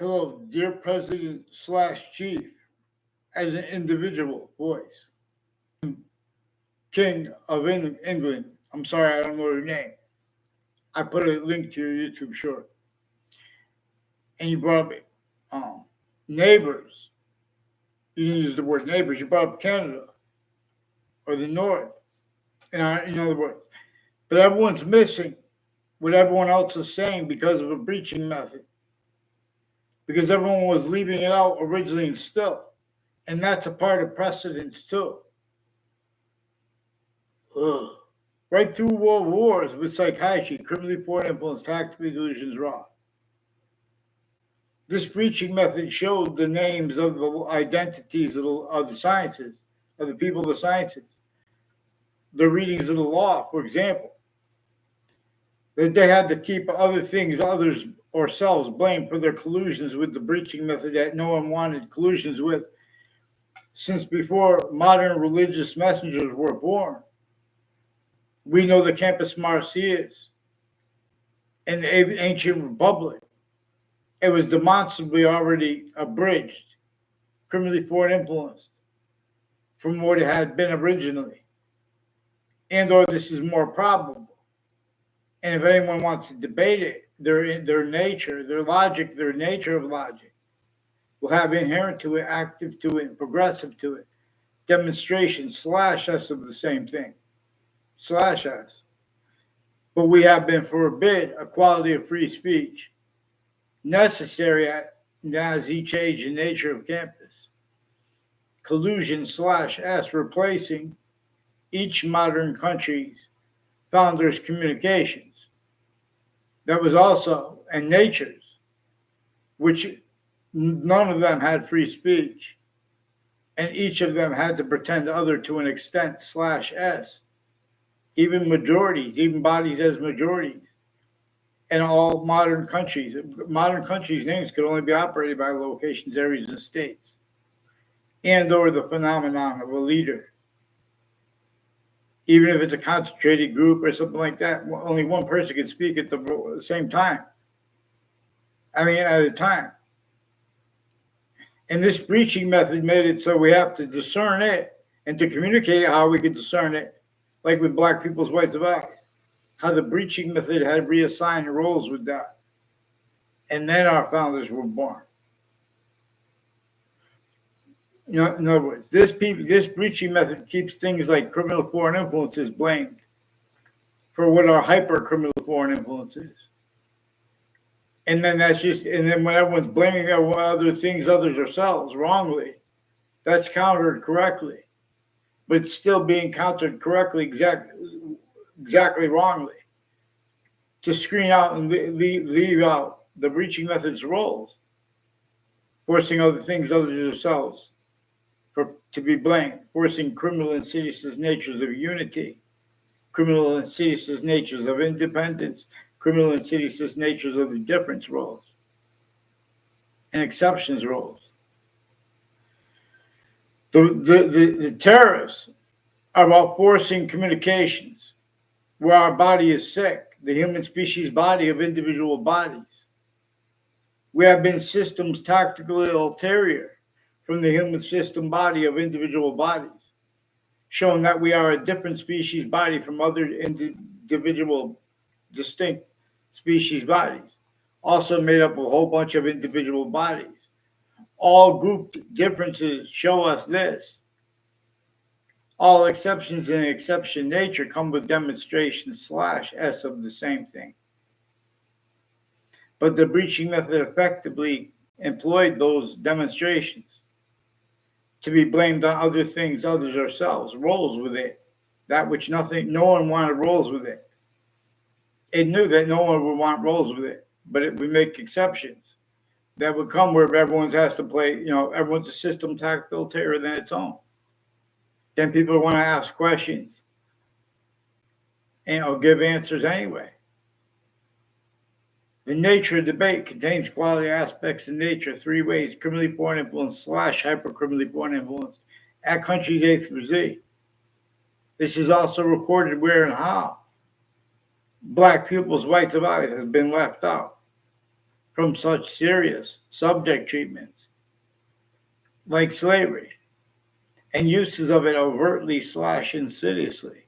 Hello, dear President slash Chief, as an individual voice. King of England. I'm sorry, I don't know your name. I put a link to your YouTube short. And you brought up neighbors. You didn't use the word neighbors. You brought up Canada or the North, in other words. But everyone's missing what everyone else is saying because of a breaching method. Because everyone was leaving it out originally and still. And that's a part of precedence too. Ugh. Right through world wars with psychiatry, criminally poor influence, tactically delusions raw. This breaching method showed the names of the identities of the sciences, of the people of the sciences, the readings of the law, for example, that they had to keep other things, others, or selves blamed for their collusions with the breaching method that no one wanted collusions with since before modern religious messengers were born. We know the Campus Martius in the ancient republic. It was demonstrably already abridged, criminally foreign influenced from what it had been originally. And or this is more probable. And if anyone wants to debate it, their nature, their logic, their nature of logic will have inherent to it, active to it, and progressive to it, demonstration slash us of the same thing, slash us. But we have been forbid equality of free speech, necessary as each age and nature of campus. Collusion slash S replacing each modern country's founders' communications. That was also, and nature's, which none of them had free speech, and each of them had to pretend other to an extent slash S. Even majorities, even bodies as majorities, in all modern countries. Modern countries' names could only be operated by locations, areas, and states, and or the phenomenon of a leader. Even if it's a concentrated group or something like that, only one person can speak at the same time. I mean, at a time. And this breaching method made it so we have to discern it and to communicate how we could discern it, like with black people's whites of eyes, how the breaching method had reassigned roles with that. And then our founders were born. In other words, this breaching method keeps things like criminal foreign influences blamed for what are hyper criminal foreign influences. And then when everyone's blaming other things, others ourselves wrongly, that's countered correctly. But it's still being countered correctly, exactly wrongly, to screen out and leave out the breaching method's roles, forcing other things, others ourselves, to be blamed, forcing criminal insidious natures of unity, criminal insidious natures of independence, criminal insidious natures of the difference roles and exceptions roles. The terrorists are about forcing communications where our body is sick, the human species body of individual bodies. We have been systems tactically ulterior from the human system body of individual bodies, showing that we are a different species body from other individual distinct species bodies, also made up of a whole bunch of individual bodies. All group differences show us this. All exceptions in exception nature come with demonstration slash S of the same thing. But the breaching method effectively employed those demonstrations to be blamed on other things, others ourselves, roles with it. That which no one wanted roles with it. It knew that no one would want roles with it, but we make exceptions. That would come where everyone has to play, everyone's a system tactical terror than its own. Then people want to ask questions and give answers anyway. The nature of debate contains quality aspects of nature, three ways: criminally foreign influence slash hyper-criminally foreign influence at countries A through Z. This is also recorded where and how black pupils' whites of eyes has been left out. from such serious subject treatments like slavery and uses of it overtly / insidiously.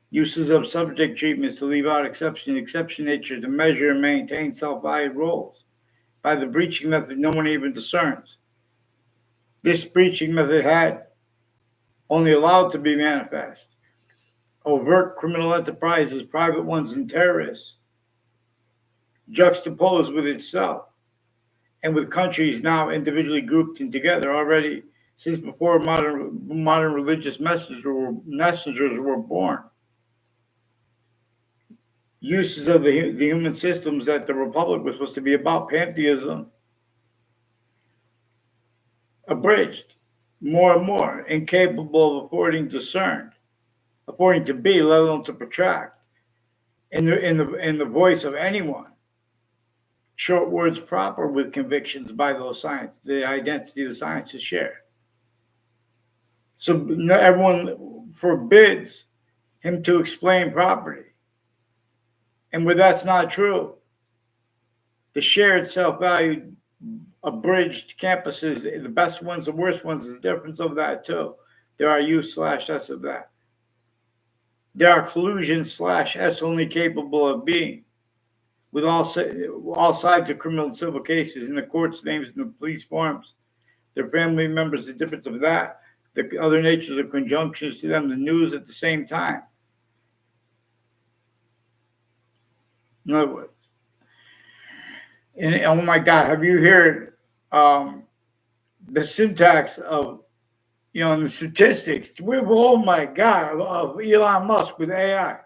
Uses of subject treatments to leave out exception nature to measure and maintain self-valued roles by the breaching method no one even discerns. This breaching method had only allowed to be manifest overt criminal enterprises, private ones, and terrorists juxtaposed with itself and with countries now individually grouped in together already since before modern religious messengers were born. Uses of the human systems that the Republic was supposed to be about, pantheism, abridged more and more, incapable of affording to be, let alone to protract, in the voice of anyone. Short words proper with convictions by those science, the identity the sciences share. So everyone forbids him to explain property. And where that's not true, the shared self-valued abridged campuses, the best ones, the worst ones, the difference of that too. There are U / S of that. There are collusion / S only capable of being with all sides of criminal and civil cases in the courts, names, and the police forms. Their family members, the difference of that, the other natures of conjunctions to them, the news at the same time. In other words, and oh my God, have you heard the syntax of, and the statistics? Oh my God, of Elon Musk with AI.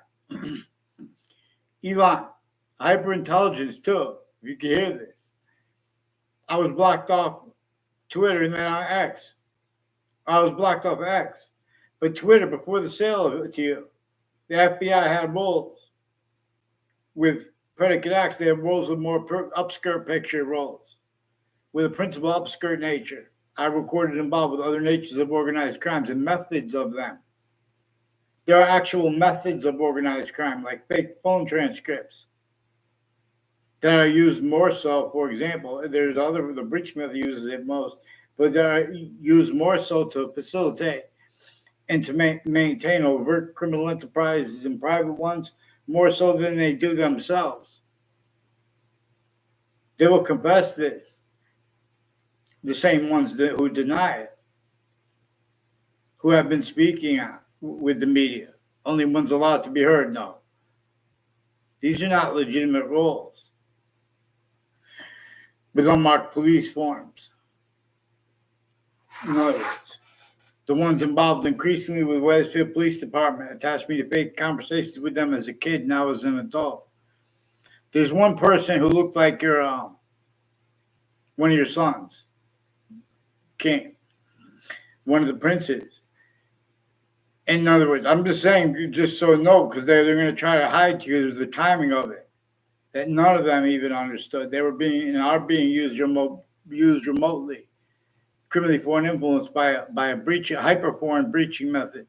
Elon, hyperintelligence too. If you can hear this, I was blocked off Twitter and then on X. I was blocked off X, but Twitter before the sale of it to you, the FBI had roles with predicate acts. They have roles with more upskirt picture roles with a principal upskirt nature. I recorded involved with other natures of organized crimes and methods of them. There are actual methods of organized crime, like fake phone transcripts, that are used more so. For example, the breach method uses it most, but they are used more so to facilitate and to maintain overt criminal enterprises and private ones more so than they do themselves. They will confess this. The same ones who deny it, who have been speaking out with the media. Only ones allowed to be heard, no. These are not legitimate roles with unmarked police forms. In other words, the ones involved increasingly with Westfield Police Department attached me to fake conversations with them as a kid, now as an adult. There's one person who looked like one of your sons, King, one of the princes. In other words, I'm just saying, just so know, because they're going to try to hide to you the timing of it, that none of them even understood. They are being used remotely, criminally foreign influence by a hyperforeign breaching method.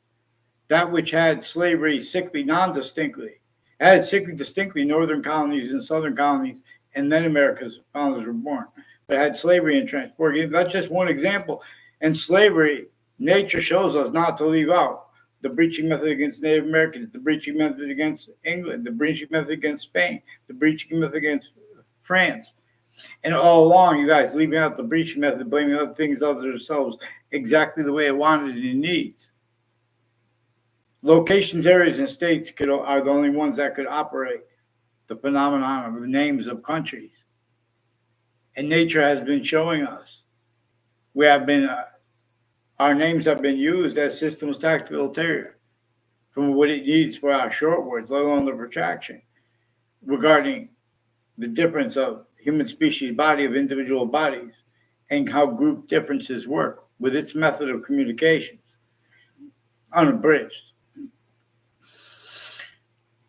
That which had slavery sickly, non-distinctly. It had sickly distinctly northern colonies and southern colonies, and then America's founders were born. But it had slavery entrenched. For example, that's just one example. And slavery, nature shows us not to leave out the breaching method against Native Americans, the breaching method against England, the breaching method against Spain, the breaching method against France. And all along, you guys leaving out the breaching method, blaming other things other themselves exactly the way it wanted and needs. Locations, areas, and states are the only ones that could operate the phenomenon of the names of countries. And nature has been showing us. Our names have been used as systems tactical ulterior from what it needs for our short words, let alone the protraction, regarding the difference of human species body of individual bodies and how group differences work with its method of communications, unabridged.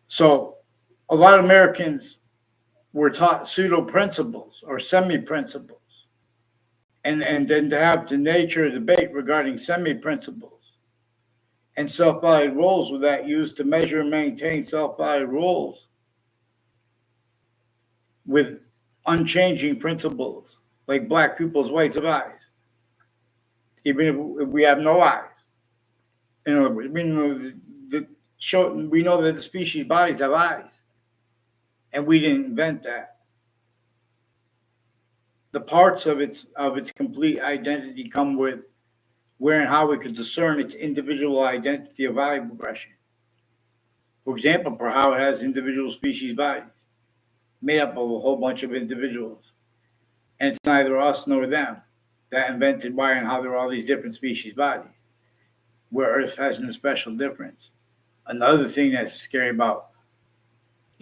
So a lot of Americans were taught pseudo principles or semi principles. And then to have the nature debate regarding semi-principles and self-valued roles with that used to measure and maintain self-valued roles with unchanging principles, like black people's whites of eyes, even if we have no eyes. In other words, we know that the species bodies have eyes, and we didn't invent that. The parts of its complete identity come with where and how we could discern its individual identity of value progression. For example, for how it has individual species bodies made up of a whole bunch of individuals. And it's neither us nor them that invented why and how there are all these different species bodies, where Earth has a special difference. Another thing that's scary about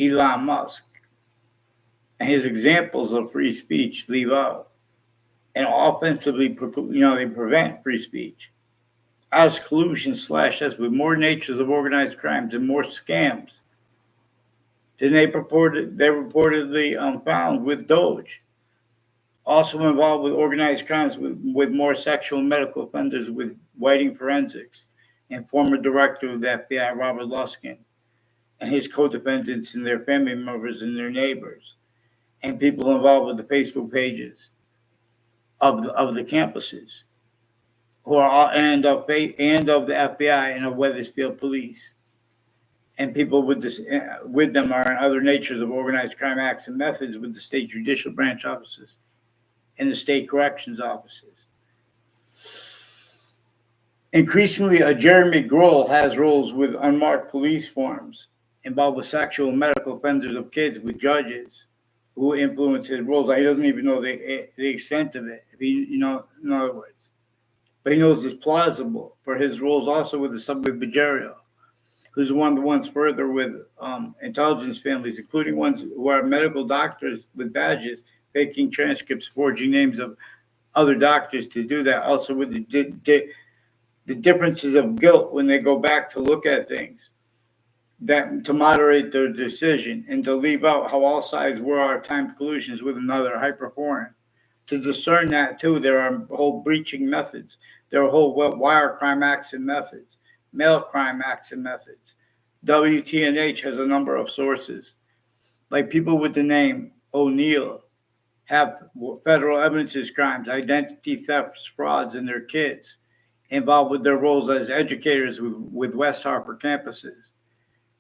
Elon Musk and his examples of free speech leave out and offensively, they prevent free speech. As collusion slashed us with more natures of organized crimes and more scams than they reportedly found with Doge. Also involved with organized crimes with more sexual and medical offenders with Whiting Forensics and former director of the FBI, Robert Luskin, and his co-defendants and their family members and their neighbors, and people involved with the Facebook pages of the campuses, who are and of the FBI and of Wethersfield Police, and people with them are in other natures of organized crime acts and methods with the state judicial branch offices and the state corrections offices. Increasingly, Jeremy Grohl has roles with unmarked police forms involved with sexual and medical offenders of kids with judges who influence his roles. He doesn't even know the extent of it, in other words. But he knows it's plausible for his roles also with the subway Bajario, who's one of the ones further with intelligence families, including ones who are medical doctors with badges, faking transcripts, forging names of other doctors to do that. Also with the differences of guilt when they go back to look at things, that to moderate their decision and to leave out how all sides were our timed collusions with another hyperforeign. To discern that too, there are whole breaching methods. There are whole wire crime acts and methods, mail crime acts and methods. WTNH has a number of sources. Like people with the name O'Neill have federal evidences crimes, identity thefts, frauds, and their kids involved with their roles as educators with West Hartford campuses,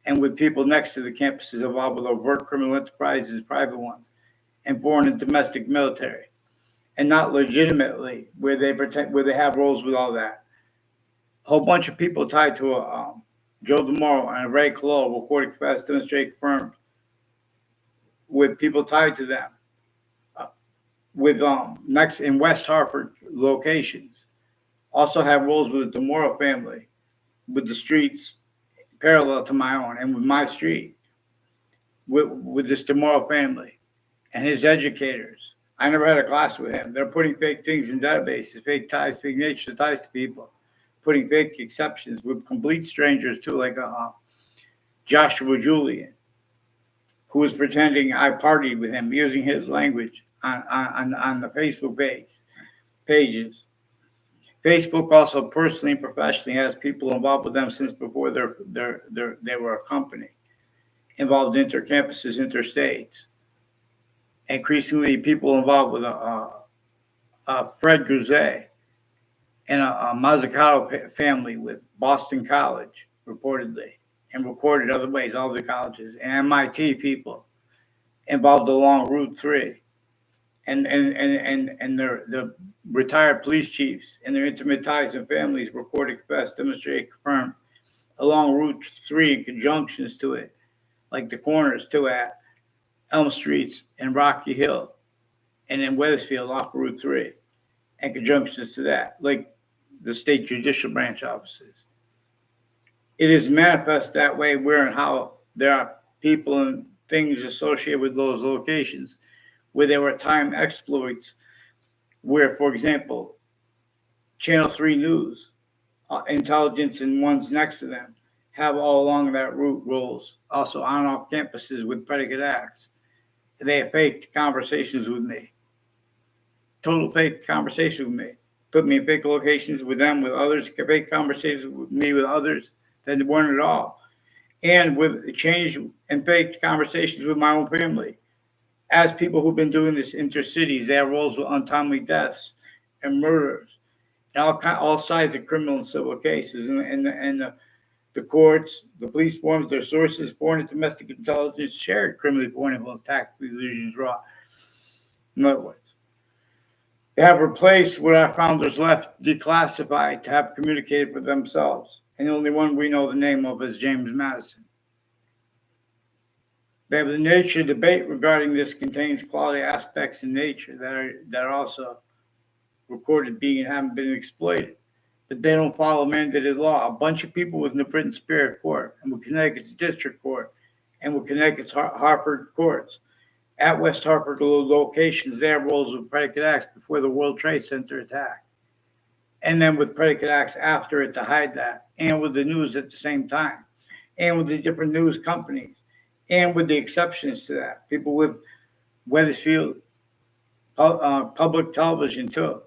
and with people next to the campuses involved with overt criminal enterprises, private ones, and foreign and domestic military, and not legitimately where they have roles with all that. A whole bunch of people tied to Joe DeMoro and Ray Colo, recording fast, demonstrate confirmed, with people tied to them, with next in West Hartford locations. Also have roles with the DeMoro family, with the streets parallel to my own, and with my street, with this DeMoro family and his educators. I never had a class with him. They're putting fake things in databases, fake ties, fake nature ties to people, putting fake exceptions with complete strangers too, like Joshua Julian, who was pretending I partied with him, using his language on the Facebook pages. Facebook also personally and professionally has people involved with them since before they were a company, involved intercampuses, interstates. Increasingly, people involved with Fred Guzet and a Mazzucato family with Boston College, reportedly, and recorded other ways, all the colleges, and MIT people involved along Route 3. And the retired police chiefs and their intimate ties and families recorded, confessed, demonstrated, confirmed along Route 3 conjunctions to it, like the corners to at Elm Streets and Rocky Hill, and in Wethersfield off Route 3, and conjunctions to that, like the state judicial branch offices. It is manifest that way where and how there are people and things associated with those locations where there were time exploits, where, for example, Channel 3 News, intelligence and ones next to them have all along that route roles, also on and off campuses with predicate acts. They have faked conversations with me, total fake conversations with me, put me in fake locations with them, with others, fake conversations with me with others that weren't at all, and with change and fake conversations with my own family as people who've been doing this intercities, they have roles with untimely deaths and murders, and all sides of criminal and civil cases, and the courts, the police forms, their sources, foreign and domestic intelligence shared criminally pointable tactical illusions raw. In other words, they have replaced what our founders left declassified to have communicated for themselves. And the only one we know the name of is James Madison. They have the nature debate regarding this contains quality aspects in nature that are also recorded being and haven't been exploited. But they don't follow mandated law. A bunch of people with the Britain Superior Court and with Connecticut's District Court and with Connecticut's Hartford courts at West Hartford locations, they have roles with predicate acts before the World Trade Center attack, and then with predicate acts after it to hide that, and with the news at the same time, and with the different news companies, and with the exceptions to that, people with Wethersfield public television too,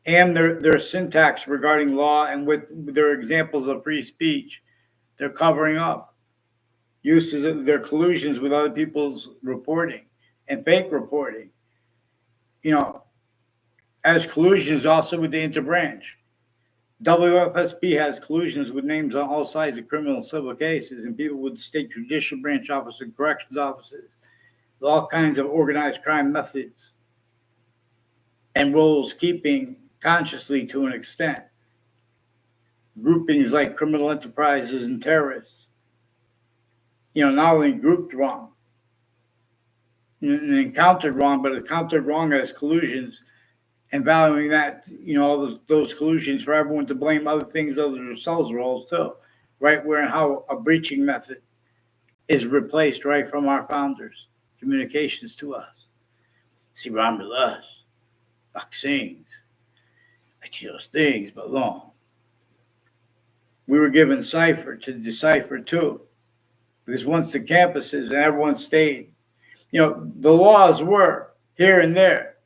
and their syntax regarding law and with their examples of free speech, they're covering up uses of their collusions with other people's reporting and fake reporting, as collusions also with the interbranch. WFSB has collusions with names on all sides of criminal and civil cases and people with state judicial branch offices and corrections offices, with all kinds of organized crime methods and roles keeping consciously to an extent. Groupings like criminal enterprises and terrorists, not only grouped wrong and encountered wrong, but encountered wrong as collusions and valuing that, all those collusions for everyone to blame other things other than themselves roles too, right? Where and how a breaching method is replaced right from our founders' communications to us. See, Ram us, vaccines, those things belong. We were given cipher to decipher too, because once the campuses and everyone stayed, the laws were here and there.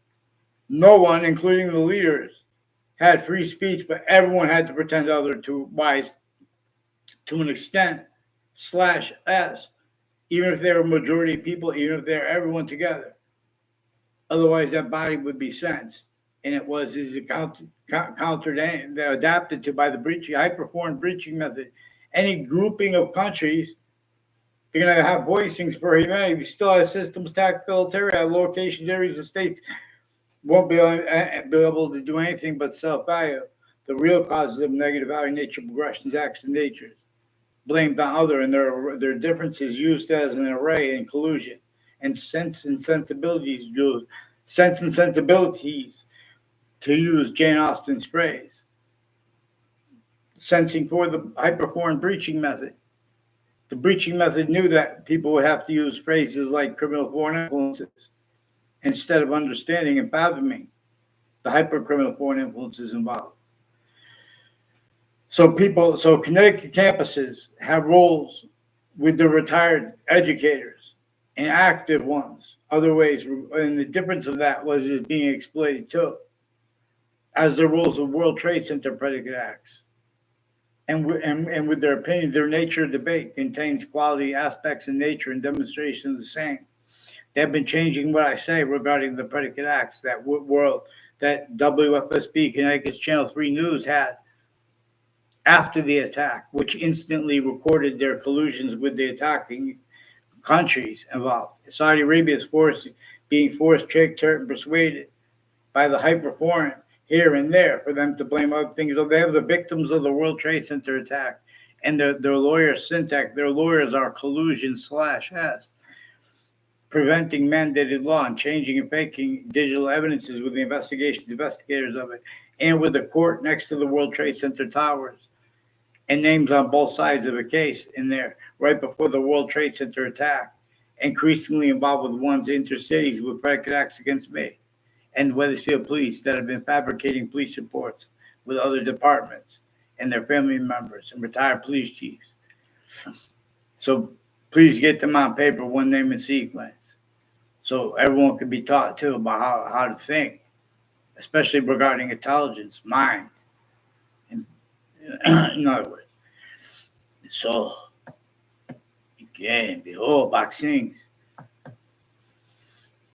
No one, including the leaders, had free speech, but everyone had to pretend other to wise to an extent /s, even if they were majority people, even if they're everyone together. Otherwise, that body would be sentenced. And it was countered and adapted to by the high-performance breaching method. Any grouping of countries, they're going to have voicings for humanity. We still have systems, tactical, military, locations, areas, and states won't be able to do anything but self-value. The real causes of negative value, nature, progressions, acts, and natures. Blamed on other and their differences used as an array in collusion. And sense and sensibilities to use Jane Austen's phrase. Sensing for the high-performance breaching method. The breaching method knew that people would have to use phrases like criminal foreign influences instead of understanding and fathoming the hyper-criminal foreign influences involved. So Connecticut campuses have roles with the retired educators and active ones, other ways, and the difference of that was it being exploited too, as the rules of World Trade Center predicate acts. And with their opinion, their nature debate contains quality aspects in nature and demonstration of the same. They've been changing what I say regarding the predicate acts that WFSB, Connecticut's Channel 3 News had after the attack, which instantly recorded their collusions with the attacking countries involved. Saudi Arabia is being forced, tricked, and persuaded by the hyper-foreign here and there for them to blame other things. So they have the victims of the World Trade Center attack and their lawyer syntax. Their lawyers are collusion /s, preventing mandated law and changing and faking digital evidences with the investigators of it, and with the court next to the World Trade Center towers and names on both sides of a case in there right before the World Trade Center attack, increasingly involved with one's intercities with predicate acts against me and Wethersfield police that have been fabricating police reports with other departments and their family members and retired police chiefs. So please get them on paper, one name and sequence, so everyone can be taught too about how to think, especially regarding intelligence, mind, and in other words. So again, behold, vaccines.